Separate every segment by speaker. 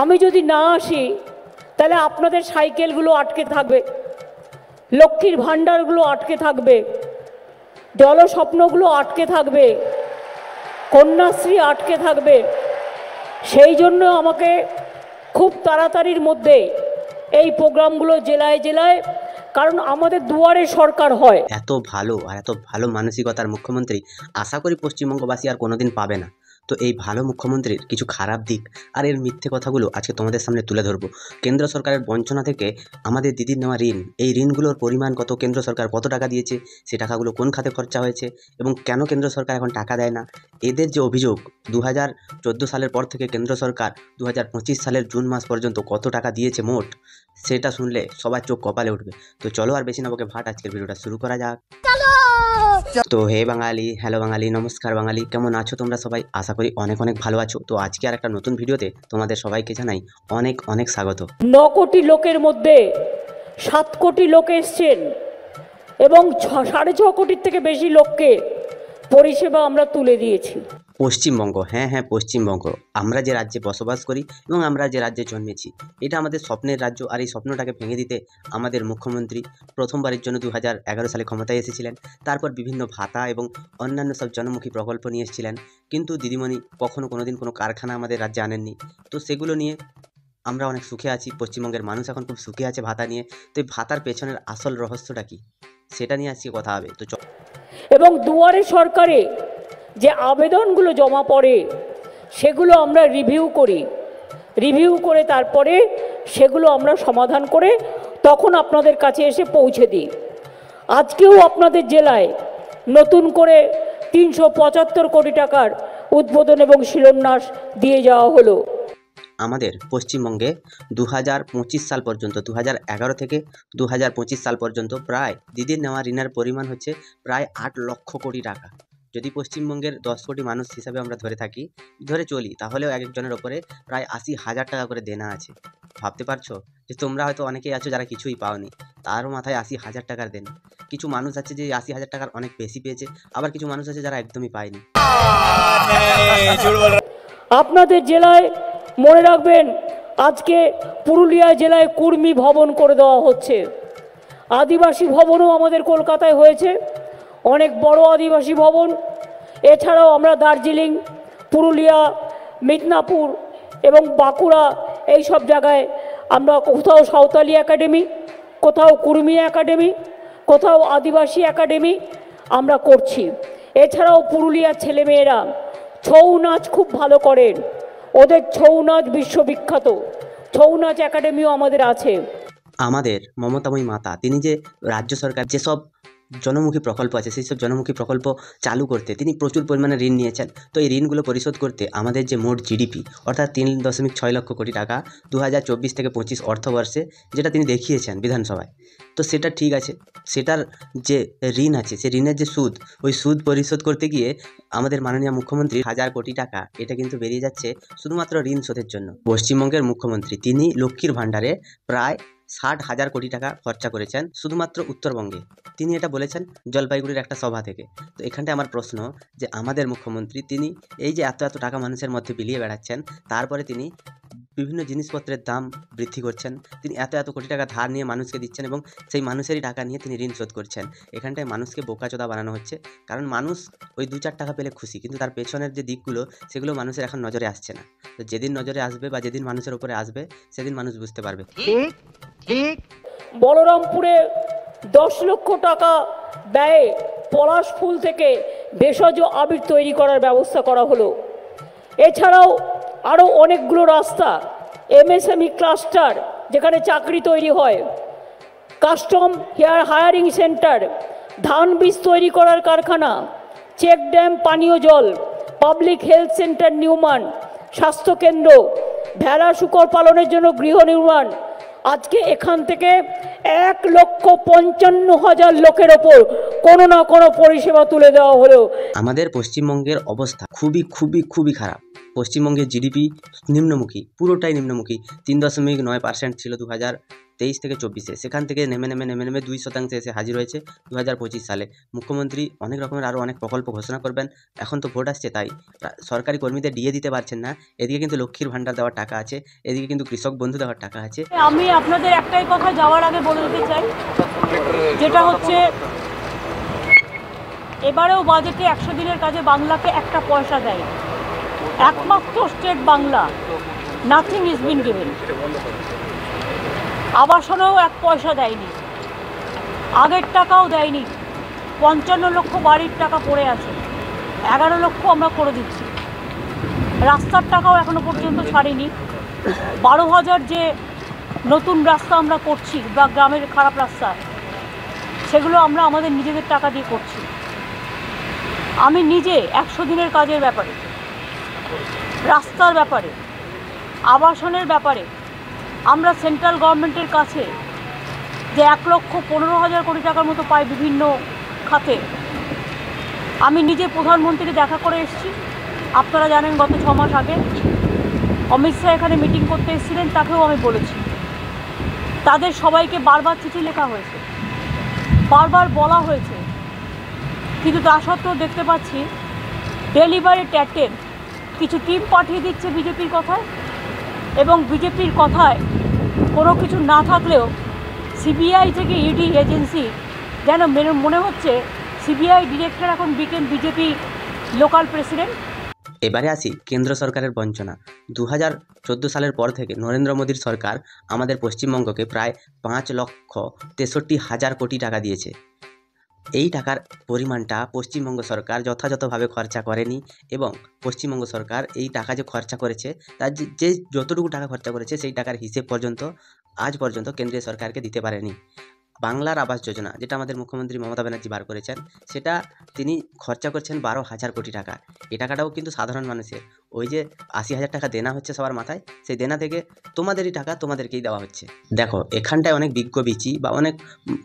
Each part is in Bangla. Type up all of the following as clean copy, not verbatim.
Speaker 1: আমি যদি না আসি তাহলে আপনাদের সাইকেলগুলো আটকে থাকবে, লক্ষ্মীর ভাণ্ডারগুলো আটকে থাকবে, জলস্বপ্নগুলো আটকে থাকবে, কন্যাশ্রী আটকে থাকবে। সেই জন্য আমাকে খুব তাড়াতাড়ির মধ্যে এই প্রোগ্রামগুলো জেলায় জেলায়, কারণ আমাদের দুয়ারে সরকার হয়।
Speaker 2: এত ভালো আর এত ভালো মানসিকতার মুখ্যমন্ত্রী আশা করি পশ্চিমবঙ্গবাসী আর কোনোদিন পাবে না। তো এই ভালো মুখ্যমন্ত্রীর কিছু খারাপ দিক আর এর মিথ্যে কথাগুলো আজকে তোমাদের সামনে তুলে ধরবো। কেন্দ্র সরকারের বঞ্চনা থেকে আমাদের দিদির নেওয়া ঋণ, এই ঋণগুলোর পরিমাণ কত, কেন্দ্র সরকার কত টাকা দিয়েছে, সেই টাকাগুলো কোন খাতে খরচা হয়েছে এবং কেন কেন্দ্র সরকার এখন টাকা দেয় না। এদের যে অভিযোগ 2014 সালের পর থেকে কেন্দ্র সরকার 2025 সালের জুন মাস পর্যন্ত কত টাকা দিয়েছে মোট, সেটা শুনলে সবার চোখ কপালে উঠবে। তো চলো আর বেশি না বকে ভাট আজকের ভিডিওটা শুরু করা যাক। তো হে বাঙালি, হ্যালো বাঙালি, নমস্কার বাঙালি, কেমন আছো তোমরা সবাই? আশা করি অনেক অনেক ভালো আছো। তো আজকে আর একটা নতুন ভিডিওতে তোমাদের সবাইকে জানাই অনেক অনেক স্বাগত।
Speaker 1: 9 কোটি লোকের মধ্যে 7 কোটি লোক এসছেন এবং 6.5 কোটির থেকে বেশি লোককে পরিষেবা আমরা তুলে দিয়েছি।
Speaker 2: পশ্চিমবঙ্গ, হ্যাঁ হ্যাঁ পশ্চিমবঙ্গ, আমরা যে রাজ্যে বসবাস করি এবং আমরা যে রাজ্যে জন্মেছি, এটা আমাদের স্বপ্নের রাজ্য। আর এই স্বপ্নটাকে ভেঙে দিতে আমাদের মুখ্যমন্ত্রী প্রথমবারের জন্য 2011 সালে ক্ষমতায় এসেছিলেন। তারপর বিভিন্ন ভাতা এবং অন্যান্য সব জনমুখী প্রকল্প নিয়ে এসেছিলেন, কিন্তু দিদিমণি কখনো কোনোদিন কোনো কারখানা আমাদের রাজ্যে আনেননি। তো সেগুলো নিয়ে আমরা অনেক সুখে আছি, পশ্চিমবঙ্গের মানুষ এখন খুব সুখে আছে ভাতা নিয়ে। তো এই ভাতার পেছনের আসল রহস্যটা কি, সেটা নিয়ে আজকে কথা হবে। তো
Speaker 1: এবং দুয়ারে সরকারে যে আবেদনগুলো জমা পড়ে সেগুলো আমরা রিভিউ করে তারপরে সেগুলো আমরা সমাধান করে তখন আপনাদের কাছে এসে পৌঁছে দিই। আজকেও আপনাদের জেলায় নতুন করে 375 কোটি টাকার উদ্বোধন এবং শিলান্যাস দিয়ে যাওয়া হলো।
Speaker 2: আমাদের পশ্চিমবঙ্গে 2025 সাল পর্যন্ত, 2011 থেকে 2025 সাল পর্যন্ত প্রায় দিদির নেওয়া ঋণের পরিমাণ হচ্ছে প্রায় 8 লক্ষ কোটি টাকা। যদি পশ্চিমবঙ্গের 10 কোটি মানুষ হিসাবে আমরা ধরে চলি, তাহলেও এক একজনের ওপরে প্রায় 80,000 টাকা করে দেনা আছে। ভাবতে পারছো যে তোমরা হয়তো অনেকেই আছো যারা কিছুই পাওনি, তারও মাথায় 80,000 টাকার দেনা। কিছু মানুষ আছে যে 80,000 টাকার অনেক বেশি পেয়েছে, আবার কিছু মানুষ আছে যারা একদমই পায়নি।
Speaker 1: আপনাদের জেলায় মনে রাখবেন, আজকে পুরুলিয়া জেলায় কুর্মী ভবন করে দেওয়া হচ্ছে। আদিবাসী ভবনও আমাদের কলকাতায় হয়েছে, অনেক বড় আদিবাসী ভবন। এছাড়াও আমরা দার্জিলিং, পুরুলিয়া, মিদনাপুর এবং বাঁকুড়া এই সব জায়গায় আমরা কোথাও সাঁওতালি একাডেমি, কোথাও কুর্মী একাডেমি, কোথাও আদিবাসী একাডেমি আমরা করছি। এছাড়াও পুরুলিয়ার ছেলেমেয়েরা ছৌ নাচ খুব ভালো করেন, ওদের ছৌ নাচ বিশ্ববিখ্যাত, ছৌ নাচ একাডেমিও আমাদের আছে।
Speaker 2: আমাদের মমতাময়ী মাতা তিনি যে রাজ্য সরকার যেসব জনমুখী প্রকল্প আছে সেই সব জনমুখী প্রকল্প চালু করতে তিনি প্রচুর পরিমাণে ঋণ নিয়েছেন। তো এই ঋণগুলো পরিশোধ করতে আমাদের যে মোট জিডিপি অর্থাৎ 3.6 লক্ষ কোটি টাকা 2024 থেকে 25 অর্থবর্ষে যেটা তিনি দেখিয়েছেন বিধানসভায়, তো সেটা ঠিক আছে। সেটার যে ঋণ আছে, সেই ঋণের যে সুদ, ওই সুদ পরিশোধ করতে গিয়ে আমাদের মাননীয় মুখ্যমন্ত্রী 1000 কোটি টাকা এটা কিন্তু বেরিয়ে যাচ্ছে শুধুমাত্র ঋণ শোধের জন্য। পশ্চিমবঙ্গের মুখ্যমন্ত্রী তিনি লক্ষ্মীর ভাণ্ডারে প্রায় 60,000 কোটি টাকা খরচা করেছেন শুধুমাত্র উত্তরবঙ্গে। তিনি এটা বলেছেন জলপাইগুড়ির একটা সভা থেকে। তো এখানটায় আমার প্রশ্ন যে আমাদের মুখ্যমন্ত্রী তিনি এই যে এত এত টাকা মানুষের মধ্যে বিলিয়ে বেড়াচ্ছেন, তারপরে তিনি বিভিন্ন জিনিসপত্রের দাম বৃদ্ধি করছেন, তিনি এত এত কোটি টাকা ধার নিয়ে মানুষকে দিচ্ছেন এবং সেই মানুষেরই টাকা নিয়ে তিনি ঋণ শোধ করছেন। এখানটায় মানুষকে বোকাচোদা বানানো হচ্ছে, কারণ মানুষ ওই 2-4 টাকা পেলে খুশি, কিন্তু তার পেছনের যে দিকগুলো সেগুলো মানুষের এখন নজরে আসছে না। তো যেদিন নজরে আসবে বা যেদিন মানুষের উপরে আসবে সেদিন মানুষ বুঝতে পারবে।
Speaker 1: বলরামপুরে 10 লক্ষ টাকা ব্যয়ে পলাশ ফুল থেকে ভেষজ আবির তৈরি করার ব্যবস্থা করা হলো। এছাড়াও আরও অনেকগুলো রাস্তা, এমএসএমই ক্লাস্টার যেখানে চাকরি তৈরি হয়, কাস্টম হায়ারিং সেন্টার, ধান বীজ তৈরি করার কারখানা, চেক ড্যাম, পানীয় জল, পাবলিক হেলথ সেন্টার নির্মাণ, স্বাস্থ্যকেন্দ্র, ভেড়া শূকর পালনের জন্য গৃহ নির্মাণ। আজকে এখান থেকে 1,55,000 লোকের ওপর কোনো না কোনো পরিষেবা তুলে দেওয়া হলো।
Speaker 2: আমাদের পশ্চিমবঙ্গের অবস্থা খুবই খুবই খুবই খারাপ। পশ্চিমবঙ্গের জিডিপি নিম্নমুখী, পুরোটাই নিম্নমুখী। 3.9% ছিল 23 থেকে 24-এ, সেখান থেকে নেমে নেমে নেমে নেমে 2% এসে হাজির হয়েছে 2025 সালে। মুখ্যমন্ত্রী অনেক রকমের আরও অনেক প্রকল্প ঘোষণা করবেন, এখন তো ভোট আসছে তাই সরকারি কর্মীদের ডিএ দিতে পারছেন না। এদিকে কিন্তু লক্ষ্মীর ভাণ্ডার দেওয়ার টাকা আছে, এদিকে কিন্তু কৃষক বন্ধু দেওয়ার টাকা আছে।
Speaker 1: আমি আপনাদের একটাই কথা যাওয়ার আগে বলে দিতে চাই, যেটা হচ্ছে এবারেও বাজেটে 100 দিনের কাজে বাংলাকে একটা পয়সা দেয়, একমাত্র state Bangla, nothing is been given. আবাসনেও 1 পয়সা দেয়নি, আগের টাকাও দেয়নি। 55 লক্ষ বাড়ির টাকা পড়ে আছে, 11 লক্ষ আমরা করে দিচ্ছি। রাস্তার টাকাও এখনো পর্যন্ত ছাড়িনি। 12,000 যে নতুন রাস্তা আমরা করছি বা গ্রামের খারাপ রাস্তা, সেগুলো আমরা আমাদের নিজেদের টাকা দিয়ে করছি। আমি নিজে 100 দিনের কাজের ব্যাপারে, রাস্তার ব্যাপারে, আবাসনের ব্যাপারে আমরা সেন্ট্রাল গভর্নমেন্টের কাছে যে 1,15,000 কোটি টাকার মতো পাই বিভিন্ন খাতে, আমি নিজে প্রধানমন্ত্রীকে দেখা করে এসেছি। আপনারা জানেন গত 6 মাস আগে অমিত শাহ এখানে মিটিং করতে এসেছিলেন, তাকেও আমি বলেছি। তাদের সবাইকে বারবার চিঠি লেখা হয়েছে, বারবার বলা হয়েছে, কিন্তু তা সত্ত্বেও দেখতে পাচ্ছি ডেলিভারি ট্যাটের কিছু টিম পাঠিয়ে দিচ্ছে বিজেপির কথায়, এবং বিজেপির কথায় কোনো কিছু না থাকলেও সিবিআই থেকে ইডি এজেন্সি যেন মনে হচ্ছে সিবিআই ডিরেক্টর এখন বিজেপি লোকাল প্রেসিডেন্ট।
Speaker 2: এবারে আসি কেন্দ্র সরকারের বঞ্চনা। 2014 সালের পর থেকে নরেন্দ্র মোদীর সরকার আমাদের পশ্চিমবঙ্গকে প্রায় 5,63,000 কোটি টাকা দিয়েছে। এই টাকার পরিমাণটা পশ্চিমবঙ্গ সরকার যথাযথভাবে খরচা করেনি, এবং পশ্চিমবঙ্গ সরকার এই টাকা যে খরচা করেছে তার যে যতটুকু টাকা খরচা করেছে সেই টাকার হিসেব পর্যন্ত আজ পর্যন্ত কেন্দ্রীয় সরকারকে দিতে পারেনি। বাংলার আবাস যোজনা, যেটা আমাদের মুখ্যমন্ত্রী মমতা ব্যানার্জি বার করেছেন, সেটা তিনি খরচা করছেন 12,000 কোটি টাকা। এই টাকাটাও কিন্তু সাধারণ মানুষের, ওই যে 80,000 টাকা দেনা হচ্ছে সবার মাথায়, সেই দেনা থেকে তোমাদেরই টাকা তোমাদেরকেই দেওয়া হচ্ছে। দেখো, এখানটায় অনেক বিজ্ঞ বিচি বা অনেক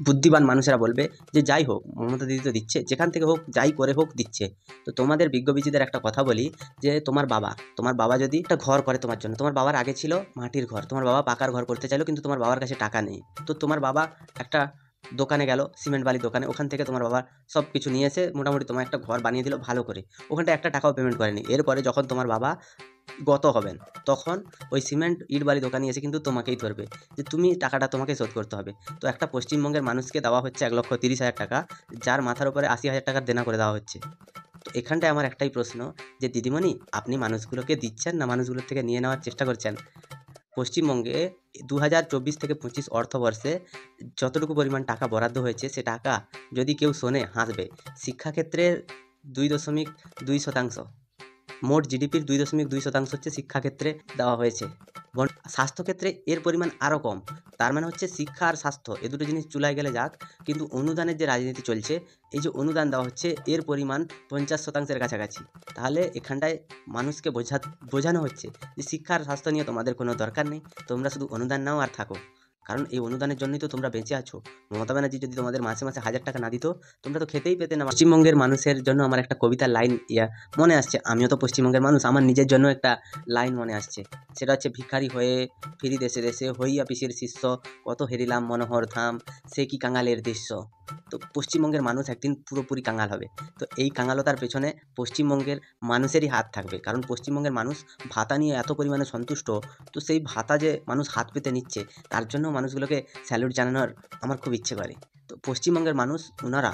Speaker 2: বুদ্ধিমান মানুষেরা বলবে যে যাই হোক, মমতা দিদি তো দিচ্ছে, যেখান থেকে হোক যাই করে হোক দিচ্ছে। তো তোমাদের বিজ্ঞ বিচিদের একটা কথা বলি, যে তোমার বাবা যদি একটা ঘর করে তোমার জন্য, তোমার বাবার আগে ছিল মাটির ঘর, তোমার বাবা পাকার ঘর করতে চাইলো, কিন্তু তোমার বাবার কাছে টাকা নেই। তো তোমার বাবা একটা দোকানে গেল, সিমেন্ট বালি দোকানে, ওখান থেকে তোমার বাবা সব কিছু নিয়ে এসে মোটামুটি তোমার একটা ঘর বানিয়ে দিল ভালো করে, ওখানটা একটা টাকাও পেমেন্ট করেনি। এরপরে যখন তোমার বাবা গত হবেন, তখন ওই সিমেন্ট ইট বালি দোকানে এসে কিন্তু তোমাকেই ধরবে যে তুমি টাকাটা তোমাকে শোধ করতে হবে। তো একটা পশ্চিমবঙ্গের মানুষকে দেওয়া হচ্ছে 1,30,000 টাকা, যার মাথার উপরে 80,000 টাকার দেনা করে দেওয়া হচ্ছে। তো এখানটায় আমার একটাই প্রশ্ন, যে দিদিমণি, আপনি মানুষগুলোকে দিচ্ছেন না মানুষগুলোর থেকে নিয়ে নেওয়ার চেষ্টা করছেন? পশ্চিমবঙ্গে 2024 থেকে 25 অর্থবর্ষে যতটুকু পরিমাণ টাকা বরাদ্দ হয়েছে, সে টাকা যদি কেউ শোনে হাসবে। শিক্ষাক্ষেত্রের 2.2%, মোট জিডিপির 2.2% হচ্ছে শিক্ষাক্ষেত্রে দেওয়া হয়েছে। স্বাস্থ্যক্ষেত্রে এর পরিমাণ আরও কম। তার মানে হচ্ছে শিক্ষা আর স্বাস্থ্য এই দুটো জিনিস চুলায় গেলে যাক, কিন্তু অনুদানের যে রাজনীতি চলছে, এই যে অনুদান দেওয়া হচ্ছে এর পরিমাণ 50%-এর কাছাকাছি। তাহলে এখানটায় মানুষকে বোঝানো হচ্ছে যে শিক্ষা আর স্বাস্থ্য নিয়ে তোমাদের কোনো দরকার নেই, তোমরা শুধু অনুদান নাও আর থাকো, কারণ এই অনুদানের জন্যই তো তোমরা বেঁচে আছো। মমতা ব্যানার্জি যদি তোমাদের মাসে মাসে 1,000 টাকা না দিত, তোমরা তো খেতেই পেতে না। পশ্চিমবঙ্গের মানুষের জন্য আমার একটা কবিতার লাইন মনে আসছে, আমিও তো পশ্চিমবঙ্গের মানুষ, আমার নিজের জন্য একটা লাইন মনে আসছে। সেটা হচ্ছে, ভিখারি হয়ে ফিরি দেশে দেশে, হইয়া পিসির শিষ্য, কত হেরিলাম মনোহর ধাম, সে কি কাঙালের দৃশ্য। তো পশ্চিমবঙ্গের মানুষ একদিন পুরোপুরি কাঙাল হবে। তো এই কাঙালতার পেছনে পশ্চিমবঙ্গের মানুষেরই হাত থাকবে, কারণ পশ্চিমবঙ্গের মানুষ ভাতা নিয়ে এত পরিমাণে সন্তুষ্ট। তো সেই ভাতা যে মানুষ হাত পেতে নিচ্ছে, তার জন্য মানুষগুলোকে স্যালুট জানানোর আমার খুব ইচ্ছে করে। তো পশ্চিমবঙ্গের মানুষ, ওনারা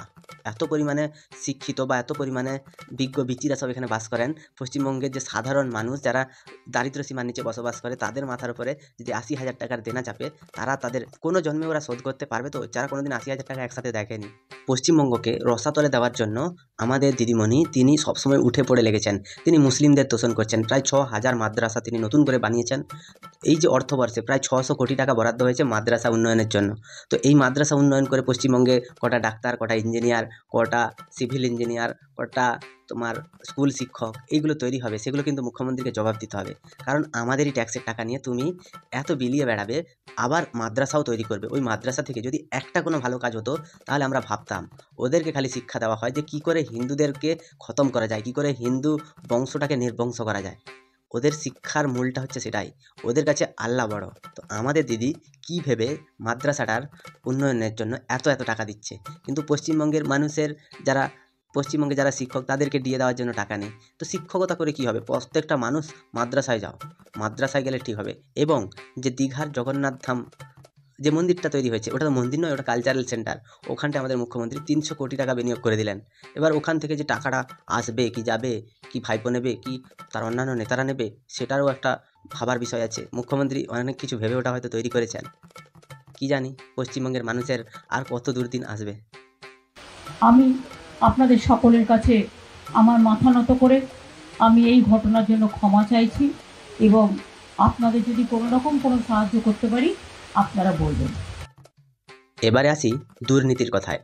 Speaker 2: এত পরিমাণে শিক্ষিত বা এত পরিমাণে বিজ্ঞ বিচিরা সব এখানে বাস করেন। পশ্চিমবঙ্গের যে সাধারণ মানুষ যারা দারিদ্র সীমার নিচে বসবাস করে, তাদের মাথার উপরে যদি 80,000 টাকার দেনা চাপে, তারা তাদের কোনো জন্মে ওরা শোধ করতে পারবে? তো যারা কোনোদিন 80,000 টাকা একসাথে দেখেনি। পশ্চিমবঙ্গকে রসাতলে দেওয়ার জন্য আমাদের দিদিমণি, তিনি সবসময় উঠে পড়ে লেগেছেন। তিনি মুসলিমদের তোষণ করছেন। প্রায় 6,000 মাদ্রাসা তিনি নতুন করে বানিয়েছেন। এই যে অর্থবর্ষে প্রায় 600 কোটি টাকা বরাদ্দ হয়েছে মাদ্রাসা উন্নয়নের জন্য। তো এই মাদ্রাসা উন্নয়ন করে পশ্চিমবঙ্গে কটা ডাক্তার, কটা ইঞ্জিনিয়ার, কটা সিভিল ইঞ্জিনিয়ার, কটা তোমার স্কুল শিক্ষক এইগুলো তৈরি হবে, সেগুলো কিন্তু মুখ্যমন্ত্রীকে জবাব দিতে হবে। কারণ আমাদেরই ট্যাক্সের টাকা নিয়ে তুমি এত বিলিয়ে বেড়াবে, আবার মাদ্রাসাও তৈরি করবে। ওই মাদ্রাসা থেকে যদি একটা কোনো ভালো কাজ হতো, তাহলে আমরা ভাবতাম। ওদেরকে খালি শিক্ষা দেওয়া হয় যে কী করে হিন্দুদেরকে খতম করা যায়, কী করে হিন্দু বংশটাকে নির্বংশ করা যায়। ওদের শিক্ষার মূলটা হচ্ছে সেটাই, ওদের কাছে আল্লাহ বড়। তো আমাদের দিদি কী ভেবে মাদ্রাসাটার উন্নয়নের জন্য এত এত টাকা দিচ্ছে, কিন্তু পশ্চিমবঙ্গের মানুষের যারা পশ্চিমবঙ্গে যারা শিক্ষক তাদেরকে দিয়ে দেওয়ার জন্য টাকা নেই। তো শিক্ষকতা করে কী হবে? প্রত্যেকটা মানুষ মাদ্রাসায় যাও, মাদ্রাসায় গেলে ঠিক হবে। এবং যে দীঘার জগন্নাথ ধাম যে মন্দিরটা তৈরি হয়েছে, ওটা তো মন্দির নয়, ওটা কালচারাল সেন্টার। ওখানটায় আমাদের মুখ্যমন্ত্রী 300 কোটি টাকা বিনিয়োগ করে দিলেন। এবার ওখান থেকে যে টাকাটা আসবে কি যাবে, কি ভাইপো নেবে কি তার অন্যান্য নেতারা নেবে, সেটারও একটা ভাবার বিষয় আছে। মুখ্যমন্ত্রী অনেক কিছু ভেবে ওটা হয়তো তৈরি করেছেন, কি জানি পশ্চিমবঙ্গের মানুষের আর কত দুর্দিন আসবে।
Speaker 3: আমি আপনাদের সকলের কাছে আমার মাথা নত করে আমি এই ঘটনার জন্য ক্ষমা চাইছি, এবং আপনাদের যদি কোনো রকম কোনো সাহায্য করতে পারি আপনারা বলবেন।
Speaker 2: এবারে আসি দুর্নীতির কথায়।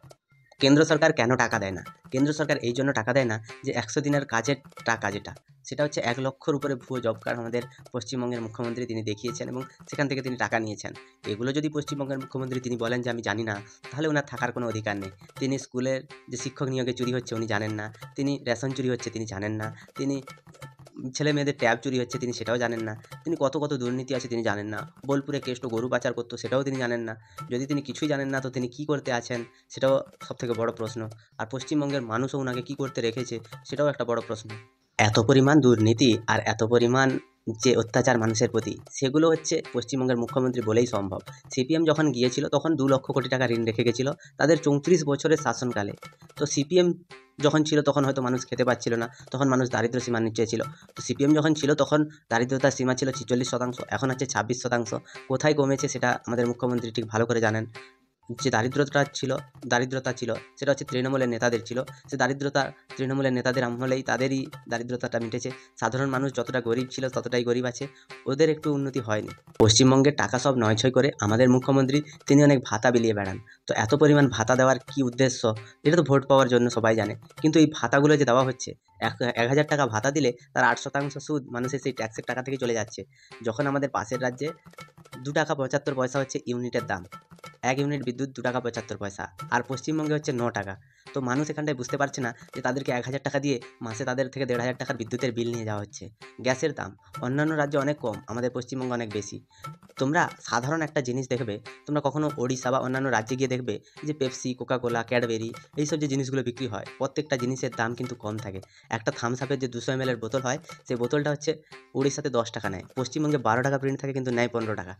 Speaker 2: কেন্দ্র সরকার কেন টাকা দেয় না? কেন্দ্র সরকার এই জন্য টাকা দেয় না যে 100 দিনের কাজের টাকা যেটা, সেটা হচ্ছে 1 লক্ষর উপরে ভুয়ো জব কার্ড আমাদের পশ্চিমবঙ্গের মুখ্যমন্ত্রী তিনি দেখিয়েছেন এবং সেখান থেকে তিনি টাকা নিয়েছেন। এগুলো যদি পশ্চিমবঙ্গের মুখ্যমন্ত্রী তিনি বলেন যে আমি জানি না, তাহলে ওনার থাকার কোনো অধিকার নেই। তিনি স্কুলের যে শিক্ষক নিয়োগে চুরি হচ্ছে উনি জানেন না, তিনি রেশন চুরি হচ্ছে তিনি জানেন না, তিনি ছেলে মেয়েদের ট্যাব চুরি হচ্ছে তিনি সেটাও জানেন না, তিনি কত কত দুর্নীতি আছে তিনি জানেন না, বোলপুরে কেষ্ট গরু পাচার করতো সেটাও তিনি জানেন না। যদি তিনি কিছুই জানেন না তো তিনি কী করতে আছেন সেটাও সবথেকে বড় প্রশ্ন। আর পশ্চিমবঙ্গের মানুষও ওনাকে কী করতে রেখেছে সেটাও একটা বড় প্রশ্ন। এত পরিমাণ দুর্নীতি আর এত পরিমাণ যে অত্যাচার মানুষের প্রতি, সেগুলো হচ্ছে পশ্চিমবঙ্গের মুখ্যমন্ত্রী বলেই সম্ভব। সিপিএম যখন গিয়েছিল তখন 2 লক্ষ কোটি টাকা ঋণ রেখে গেছিল তাদের 34 বছরের শাসনকালে। তো সিপিএম যখন ছিল তখন হয়তো মানুষ খেতে পাচ্ছিল না, তখন মানুষ দারিদ্র সীমার নিচে ছিল। তো সিপিএম যখন ছিল তখন দারিদ্রতার সীমা ছিল 46%, এখন হচ্ছে 26%। কোথায় কমেছে সেটা আমাদের মুখ্যমন্ত্রী ঠিক ভালো করে জানেন। যে দারিদ্রতা ছিল সেটা হচ্ছে তৃণমূলের নেতাদের ছিল। সে দারিদ্রতা তৃণমূলের নেতাদের আমলেই তাদেরই দারিদ্রতাটা মিটেছে। সাধারণ মানুষ যতটা গরিব ছিল ততটাই গরিব আছে, ওদের একটু উন্নতি হয়নি। পশ্চিমবঙ্গের টাকা সব নয়ছয় করে আমাদের মুখ্যমন্ত্রী তিনি অনেক ভাতা বিলিয়ে বেড়ান। তো এত পরিমাণ ভাতা দেওয়ার কি উদ্দেশ্য? এটা তো ভোট পাওয়ার জন্য সবাই জানে, কিন্তু এই ভাতাগুলো যে দেওয়া হচ্ছে, 1000 টাকা ভাতা দিলে তার 8% সুদ মানুষের সেই ট্যাক্সের টাকা থেকে চলে যাচ্ছে। যখন আমাদের পাশের রাজ্যে 2 টাকা 75 পয়সা হচ্ছে ইউনিটের দাম, 1 ইউনিট বিদ্যুৎ 2 টাকা 75 পয়সা, আর পশ্চিমবঙ্গে হচ্ছে 9 টাকা। তো মানুষ এখানটায় বুঝতে পারছে না যে তাদেরকে 1000 টাকা দিয়ে মাসে তাদের থেকে 1500 টাকার বিদ্যুতের বিল নিয়ে যাওয়া হচ্ছে। গ্যাসের দাম অন্যান্য রাজ্যে অনেক কম, আমাদের পশ্চিমবঙ্গে অনেক বেশি। তোমরা সাধারণ একটা জিনিস দেখবে, তোমরা কখনো ওড়িশা বা অন্যান্য রাজ্যে গিয়ে দেখবে যে পেপসি, কোকাকোলা, ক্যাডবেরি এইসব যে জিনিসগুলো বিক্রি হয়, প্রত্যেকটা জিনিসের দাম কিন্তু কম থাকে। একটা থামস আপের যে 200 ml বোতল হয়, সেই বোতলটা হচ্ছে উড়িষ্যাতে 10 টাকা নেয়, পশ্চিমবঙ্গে 12 টাকা প্রিন্ট থাকে কিন্তু নেয় 15 টাকা।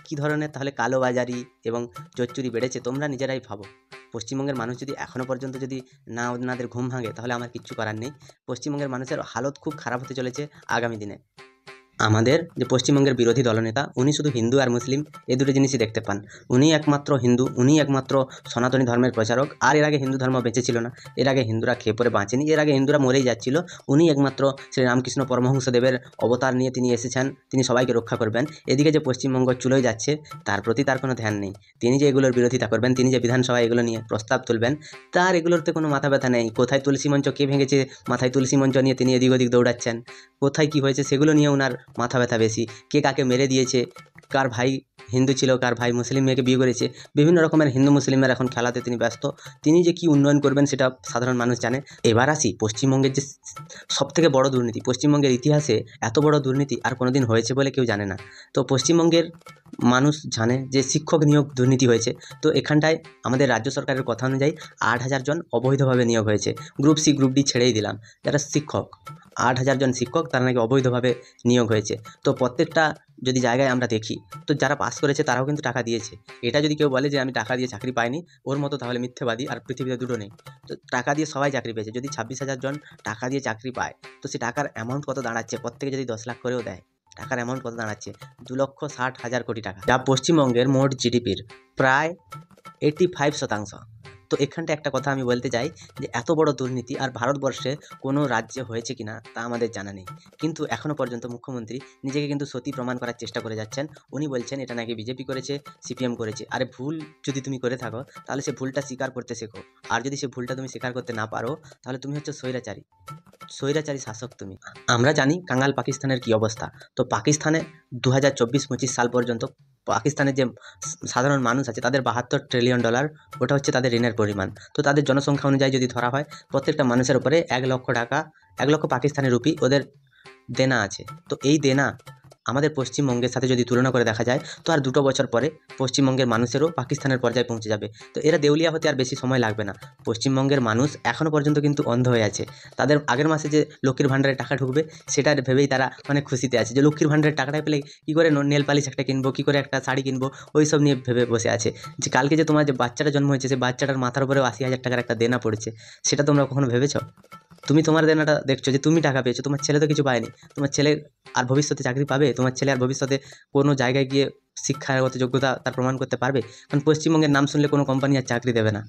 Speaker 2: কী ধরনের তাহলে কালোবাজারি এবং চোরচুরি বেড়েছে তোমরা নিজেরাই ভাবো। পশ্চিমবঙ্গের মানুষ যদি এখনও পর্যন্ত যদি না ওনাদের ঘুম ভাঙে তাহলে আমার কিচ্ছু করার নেই। পশ্চিমবঙ্গের মানুষের হালত খুব খারাপ হতে চলেছে আগামী দিনে। আমাদের যে পশ্চিমবঙ্গের বিরোধী দলনেতা উনি শুধু হিন্দু আর মুসলিম এই দুটো জিনিসই দেখতে পান। উনি একমাত্র হিন্দু, উনি একমাত্র সনাতনী ধর্মের প্রচারক। আর এর আগে হিন্দু ধর্ম বেঁচে ছিল না, এর আগে হিন্দুরা খেয়ে পরে বাঁচেনি, এর আগে হিন্দুরা মরেই যাচ্ছিল। উনি একমাত্র শ্রী রামকৃষ্ণ পরমহংসদেবের অবতার নিয়ে তিনি এসেছেন, তিনি সবাইকে রক্ষা করবেন। এদিকে যে পশ্চিমবঙ্গ চুলোয় যাচ্ছে তার প্রতি তার কোনো ধ্যান নেই। তিনি যে এগুলোর বিরোধিতা করবেন, তিনি যে বিধানসভায় এগুলো নিয়ে প্রস্তাব তুলবেন, তার এগুলোতে কোনো মাথা ব্যথা নেই। কোথায় তুলসী মঞ্চ কে ভেঙেছে, মাথায় তুলসী মঞ্চ নিয়ে তিনি এদিক ওদিক দৌড়াচ্ছেন। কোথায় কী হয়েছে সেগুলো নিয়ে ওনার মাথা ব্যথা বেশি। কে কাকে মেরে দিয়েছে, কার ভাই হিন্দু ছিল, কার ভাই মুসলিম মেয়েকে বিয়ে করেছে, বিভিন্ন রকমের হিন্দু মুসলিমের এখন খেলাতে তিনি ব্যস্ত। তিনি যে কী উন্নয়ন করবেন সেটা সাধারণ মানুষ জানে। এবার আসি পশ্চিমবঙ্গের যে সবথেকে বড় দুর্নীতি, পশ্চিমবঙ্গের ইতিহাসে এত বড় দুর্নীতি আর কোনোদিন হয়েছে বলে কেউ জানে না। তো পশ্চিমবঙ্গের মানুষ জানে যে শিক্ষক নিয়োগ দুর্নীতি হয়েছে। তো এখানটায় আমাদের রাজ্য সরকারের কথা অনুযায়ী 8000 জন অবৈধভাবে নিয়োগ হয়েছে। গ্রুপ সি গ্রুপ ডি ছেড়েই দিলাম, যারা শিক্ষক 8000 জন শিক্ষক তারা নাকি অবৈধভাবে নিয়োগ হয়েছে। তো প্রত্যেকটা যদি জায়গায় আমরা দেখি, তো যারা পাস করেছে তারাও কিন্তু টাকা দিয়েছে। এটা যদি কেউ বলে যে আমি টাকা দিয়ে চাকরি পাইনি, ওর মতো তাহলে মিথ্যেবাদী আর পৃথিবীতে দুটো নেই। তো টাকা দিয়ে সবাই চাকরি পেয়েছে। যদি 26,000 জন টাকা দিয়ে চাকরি পায়, তো সে টাকার অ্যামাউন্ট কত দাঁড়াচ্ছে? প্রত্যেকে যদি 10 লাখ করেও দেয়, টাকার অ্যামাউন্ট কত দাঁড়াচ্ছে? 2,60,000 কোটি টাকা, যা পশ্চিমবঙ্গের মোট জিডিপির প্রায় 85%। তো এখানটা একটা কথা আমি বলতে চাই যে এত বড় দুর্নীতি আর ভারতবর্ষে কোনো রাজ্যে হয়েছে কিনা তা আমাদের জানা নেই। কিন্তু এখনও পর্যন্ত মুখ্যমন্ত্রী নিজেকে কিন্তু সতী প্রমাণ করার চেষ্টা করে যাচ্ছেন। উনি বলছেন এটা নাকি বিজেপি করেছে, সিপিএম করেছে। আরে ভুল যদি তুমি করে থাকো তাহলে সে ভুলটা স্বীকার করতে শেখো। আর যদি সে ভুলটা তুমি স্বীকার করতে না পারো তাহলে তুমি হচ্ছে স্বৈরাচারী শাসক তুমি। আমরা জানি কাঙ্গাল পাকিস্তানের কী অবস্থা। তো পাকিস্তানে 2024-25 সাল পর্যন্ত পাকিস্তানের যে সাধারণ মানুষ আছে তাদের $72 ট্রিলিয়ন, ওটা হচ্ছে তাদের ঋণের পরিমাণ। তো তাদের জনসংখ্যা অনুযায়ী যদি ধরা হয় প্রত্যেকটা মানুষের উপরে 1 লক্ষ টাকা, 1 লক্ষ পাকিস্তানি রুপি ওদের দেনা আছে। তো এই দেনা আমাদের পশ্চিমবঙ্গের সাথে যদি তুলনা করে দেখা যায়, তো আর 2 বছর পরে পশ্চিমবঙ্গের মানুষেরও পাকিস্তানের পর্যায়ে পৌঁছে যাবে। তো এরা দেউলিয়া হতে আর বেশি সময় লাগবে না। পশ্চিমবঙ্গের মানুষ এখনও পর্যন্ত কিন্তু অন্ধ হয়ে আছে। তাদের আগের মাসে যে লক্ষ্মীর ভাণ্ডারে টাকা ঢুকবে সেটা ভেবেই তারা অনেক খুশিতে আছে, যে লক্ষ্মীর ভাণ্ডারের টাকাটা পেলে কী করে নেল পালিশ একটা কিনবো, কী করে একটা শাড়ি কিনবো, ওই সব নিয়ে ভেবে বসে আছে। যে কালকে যে তোমার যে বাচ্চাটা জন্ম হয়েছে, সেই বাচ্চাটার মাথার উপরেও 80,000 টাকার একটা দেনা পড়েছে, সেটা তোমরা কখনো ভেবেছো? তুমি তোমার দেনাটা দেখছো যে তুমি টাকা পেয়েছো, তোমার ছেলে তো কিছু পায়নি। তোমার ছেলে আর ভবিষ্যতে চাকরি পাবে? তোমার ছেলে আর ভবিষ্যতে কোনো জায়গায় গিয়ে শিক্ষাগত যোগ্যতা তার প্রমাণ করতে পারবে? কারণ পশ্চিমবঙ্গের নাম শুনলে কোনো কোম্পানি আর চাকরি দেবে না।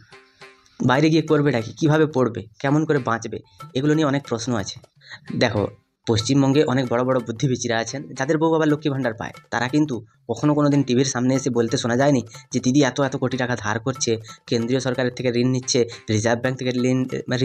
Speaker 2: বাইরে গিয়ে করবেটা কি? কীভাবে পড়বে? কেমন করে বাঁচবে? এগুলো নিয়ে অনেক প্রশ্ন আছে। দেখো, পশ্চিমবঙ্গে অনেক বড় বড় বুদ্ধিবীচিরা আছেন, যাদের বউ বাবা লক্ষ্মী ভাণ্ডার পায়। তারা কিন্তু কখনো কোনো দিন টিভির সামনে এসে বলতে শোনা যায়নি যে দিদি এত এত কোটি টাকা ধার করছে, কেন্দ্রীয় সরকারের থেকে ঋণ নিচ্ছে, রিজার্ভ ব্যাঙ্ক থেকে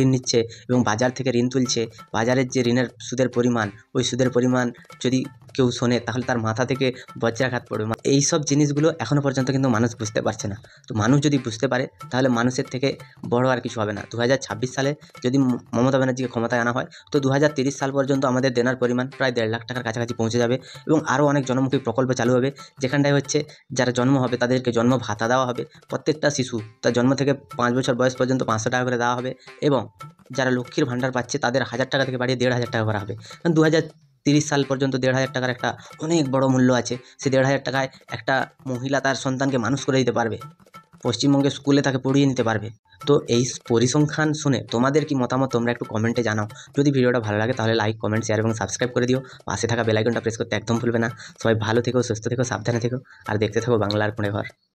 Speaker 2: ঋণ নিচ্ছে এবং বাজার থেকে ঋণ তুলছে। বাজারের যে ঋণের সুদের পরিমাণ, ওই সুদের পরিমাণ যদি কেউ শোনে তাহলে তার মাথা থেকে বজ্রাঘাত পড়বে। এই সব জিনিসগুলো এখনও পর্যন্ত কিন্তু মানুষ বুঝতে পারছে না। তো মানুষ যদি বুঝতে পারে তাহলে মানুষের থেকে বড় আর কিছু হবে না। 2026 সালে যদি মমতা ব্যানার্জিকে ক্ষমতায় আনা হয়, তো 2030 সাল পর্যন্ত আমাদের দেনার পরিমাণ প্রায় 1.5 লাখ টাকার কাছাকাছি পৌঁছে যাবে এবং আরও অনেক জনমুখী প্রকল্প চালু হবে, যেখানটায় হচ্ছে যারা জন্ম হবে তাদেরকে জন্ম ভাতা দেওয়া হবে। প্রত্যেকটা শিশু তার জন্ম থেকে 5 বছর বয়স পর্যন্ত 500 টাকা করে দেওয়া হবে এবং যারা লক্ষ্মীর ভাণ্ডার পাচ্ছে তাদের 1000 টাকা থেকে বাড়িয়ে 1,500 টাকা করা হবে। কারণ 2030 সাল পর্যন্ত 1,500 টাকার একটা অনেক বড় মূল্য আছে। সেই 1,500 টাকায় একটা মহিলা তার সন্তানকে মানুষ করে দিতে পারবে, পশ্চিমবঙ্গের স্কুলে তাকে পড়িয়ে নিতে পারবে। তো এই পরিসংখ্যান শুনে তোমাদের কি মতামত তোমরা একটু কমেন্টে জানাও। যদি ভিডিওটা ভালো লাগে তাহলে লাইক, কমেন্ট, শেয়ার এবং সাবস্ক্রাইব করে দিও। পাশে থাকা বেল আইকনটা প্রেস করতে একদম ভুলবে না। সবাই ভালো থেকো, সুস্থ থেকো, সাবধানে থেকো আর দেখতে থাকো বাংলার কোণে ঘর।